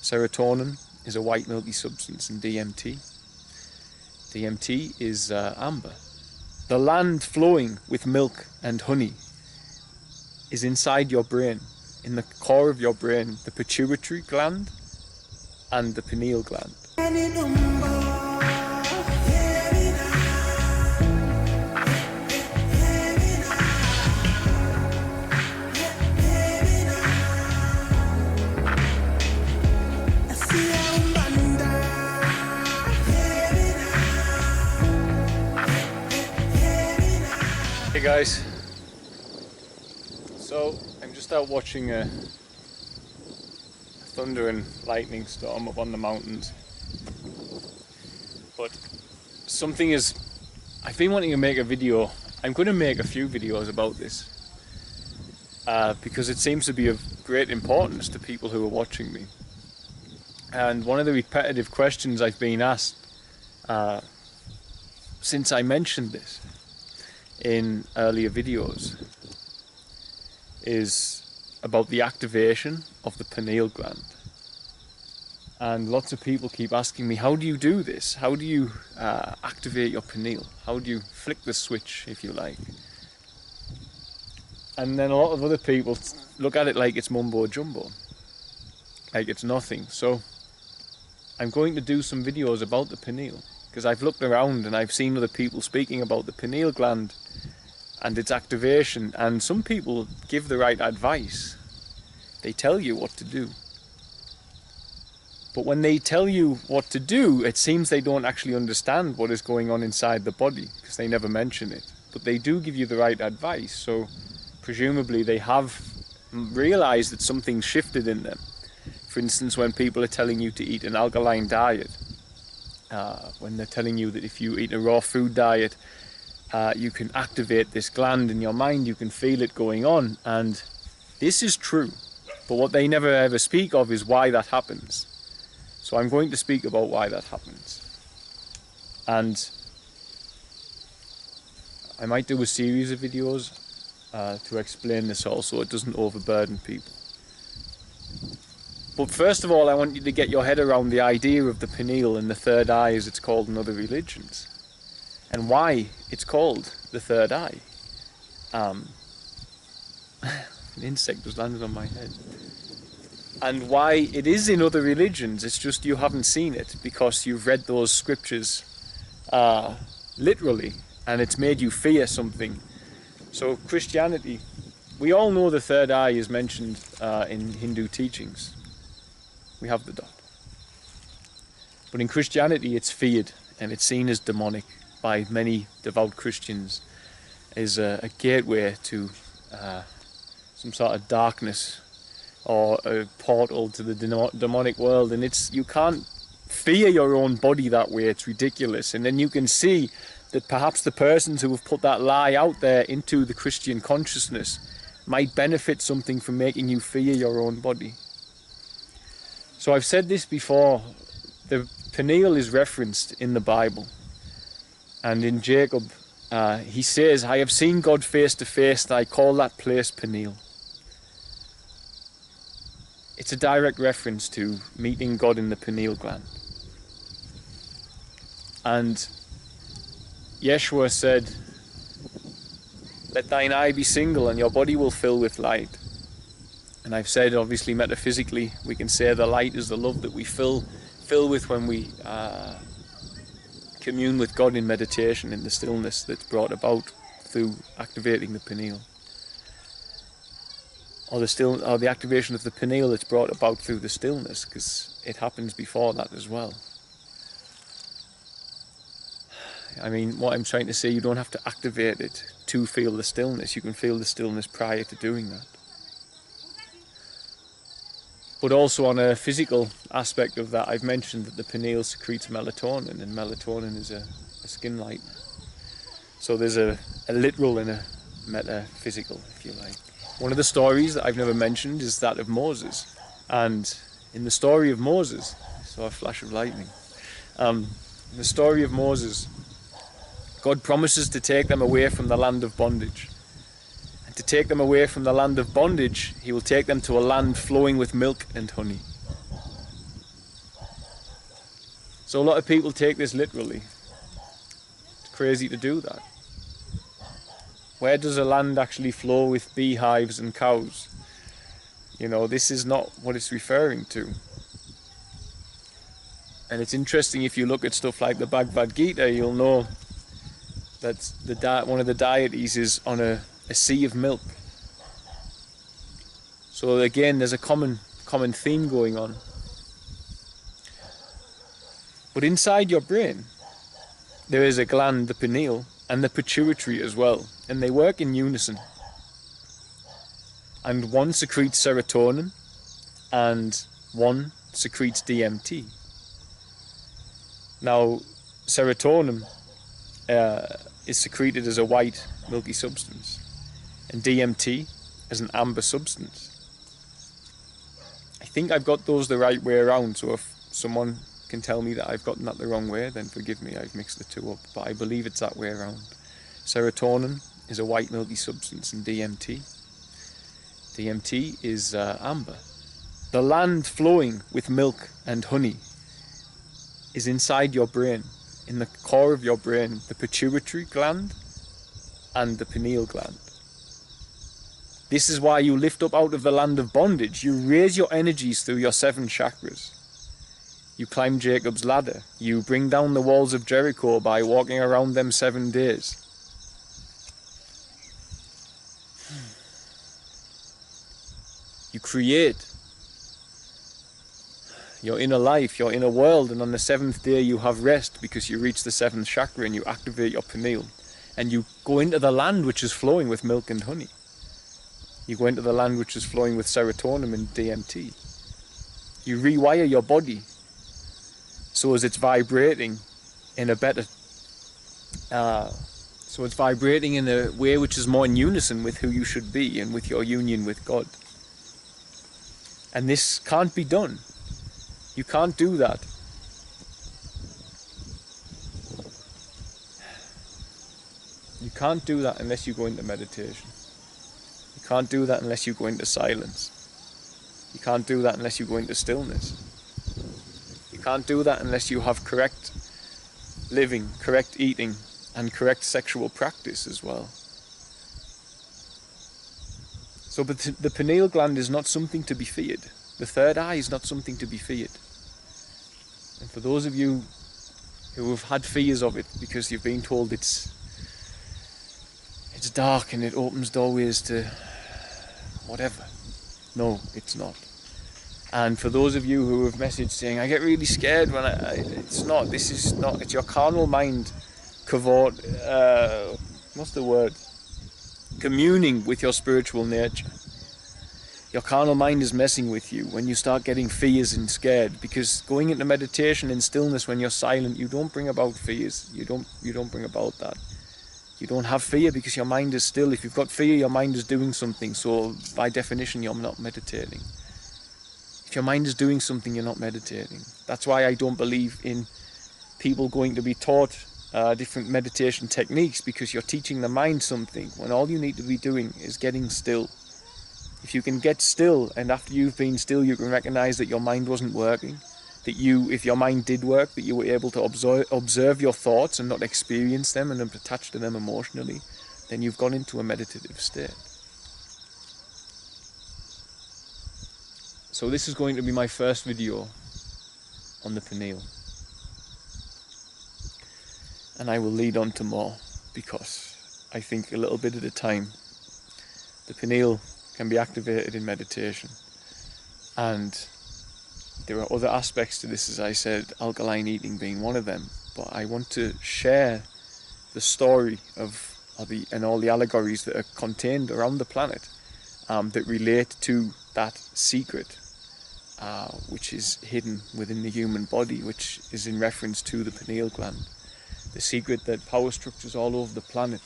Serotonin is a white milky substance, and DMT is amber. The land flowing with milk and honey is inside your brain, in the core of your brain, the pituitary gland and the pineal gland. Hey guys, so I'm just out watching a thunder and lightning storm up on the mountains, but I've been wanting to make a video. I'm going to make a few videos about this because it seems to be of great importance to people who are watching me. And one of the repetitive questions I've been asked since I mentioned this in earlier videos is about the activation of the pineal gland. And lots of people keep asking me, how do you do this? How do you activate your pineal? How do you flick the switch, if you like? And then a lot of other people look at it like it's mumbo jumbo, like it's nothing. So I'm going to do some videos about the pineal, because I've looked around and I've seen other people speaking about the pineal gland and its activation, and some people give the right advice. They tell you what to do. But when they tell you what to do, it seems they don't actually understand what is going on inside the body, because they never mention it. But they do give you the right advice, so presumably they have realized that something's shifted in them. For instance, when people are telling you to eat an alkaline diet, when they're telling you that if you eat a raw food diet, you can activate this gland in your mind, you can feel it going on, and this is true. But what they never ever speak of is why that happens. So I'm going to speak about why that happens. And I might do a series of videos to explain this also, it doesn't overburden people. But first of all, I want you to get your head around the idea of the pineal and the third eye, as it's called in other religions, and why it's called the third eye. An insect just landed on my head. And why it is in other religions, it's just you haven't seen it because you've read those scriptures literally, and it's made you fear something. So Christianity, we all know the third eye is mentioned in Hindu teachings. We have the dot. But in Christianity it's feared, and it's seen as demonic by many devout Christians, as a gateway to some sort of darkness or a portal to the demonic world. And you can't fear your own body that way, it's ridiculous. And then you can see that perhaps the persons who have put that lie out there into the Christian consciousness might benefit something from making you fear your own body. So I've said this before, the pineal is referenced in the Bible. And in Jacob, he says, I have seen God face to face, and I call that place Pineal. It's a direct reference to meeting God in the pineal gland. And Yeshua said, let thine eye be single and your body will fill with light. And I've said, obviously, metaphysically, we can say the light is the love that we fill with when we commune with God in meditation, in the stillness that's brought about through activating the pineal. Or the activation of the pineal that's brought about through the stillness, because it happens before that as well. I mean, what I'm trying to say, you don't have to activate it to feel the stillness. You can feel the stillness prior to doing that. But also on a physical aspect of that, I've mentioned that the pineal secretes melatonin, and melatonin is a skin lightener. So there's a literal and a metaphysical, if you like. One of the stories that I've never mentioned is that of Moses. And in the story of Moses, I saw a flash of lightning. In the story of Moses, God promises to take them away from the land of bondage. And to take them away from the land of bondage, he will take them to a land flowing with milk and honey. So a lot of people take this literally. It's crazy to do that. Where does a land actually flow with beehives and cows? You know, this is not what it's referring to. And it's interesting, if you look at stuff like the Bhagavad Gita, you'll know that one of the deities is on a sea of milk. So again, there's a common theme going on. But inside your brain, there is a gland, the pineal, and the pituitary as well, and they work in unison. And one secretes serotonin, and one secretes DMT. Now, serotonin is secreted as a white, milky substance, and DMT as an amber substance. I think I've got those the right way around, so if someone can tell me that I've gotten that the wrong way, then forgive me, I've mixed the two up, but I believe it's that way around. Serotonin is a white, milky substance, and DMT is amber. The land flowing with milk and honey is inside your brain, in the core of your brain, the pituitary gland and the pineal gland. This is why you lift up out of the land of bondage. You raise your energies through your 7 chakras. You climb Jacob's ladder. You bring down the walls of Jericho by walking around them 7 days. You create your inner life, your inner world, and on the 7th day you have rest because you reach the 7th chakra and you activate your pineal. And you go into the land which is flowing with milk and honey. You go into the land which is flowing with serotonin and DMT. You rewire your body so as it's vibrating in a better, so it's vibrating in a way which is more in unison with who you should be and with your union with God. And this can't be done. You can't do that. You can't do that unless you go into meditation. You can't do that unless you go into silence. You can't do that unless you go into stillness. You can't do that unless you have correct living, correct eating, and correct sexual practice as well. So the pineal gland is not something to be feared. The third eye is not something to be feared. And for those of you who have had fears of it because you've been told it's dark and it opens doorways to whatever. No, it's not. And for those of you who have messaged saying, I get really scared when it's not, this is not, it's your carnal mind what's the word? Communing with your spiritual nature. Your carnal mind is messing with you when you start getting fears and scared, because going into meditation in stillness when you're silent, you don't bring about fears. You don't bring about that. You don't have fear because your mind is still. If you've got fear, your mind is doing something. So by definition, you're not meditating. If your mind is doing something, you're not meditating. That's why I don't believe in people going to be taught different meditation techniques, because you're teaching the mind something when all you need to be doing is getting still. If you can get still, and after you've been still, you can recognize that your mind wasn't working, that if your mind did work, that you were able to observe your thoughts and not experience them and attach to them emotionally, then you've gone into a meditative state. So this is going to be my first video on the pineal. And I will lead on to more, because I think a little bit at a time, the pineal can be activated in meditation. And there are other aspects to this, as I said, alkaline eating being one of them. But I want to share the story and all the allegories that are contained around the planet that relate to that secret, which is hidden within the human body, which is in reference to the pineal gland. The secret that power structures all over the planet,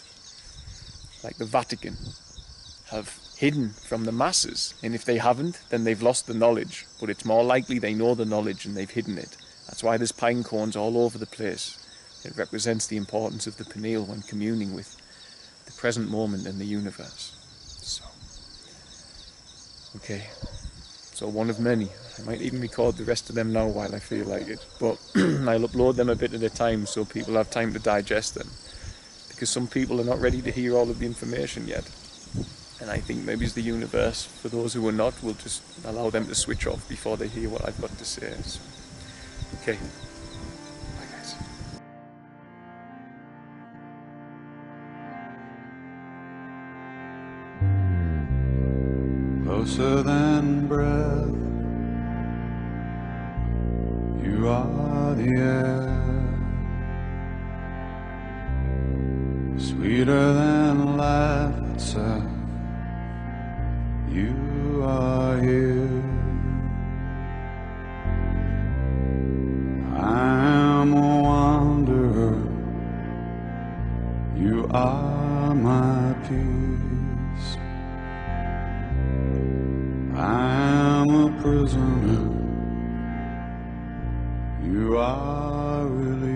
like the Vatican, have hidden from the masses, and if they haven't, then they've lost the knowledge. But it's more likely they know the knowledge and they've hidden it. That's why there's pine cones all over the place. It represents the importance of the pineal when communing with the present moment in the universe. So so one of many. I might even record the rest of them now while I feel like it, but I'll upload them a bit at a time so people have time to digest them, because some people are not ready to hear all of the information yet, and I think maybe it's the universe, for those who are not, will just allow them to switch off before they hear what I've got to say. So, okay, bye guys. Closer than breath, you are the air. Sweeter than laughter, you are here. I'm a wanderer, you are my peace. I'm a prisoner, you are released.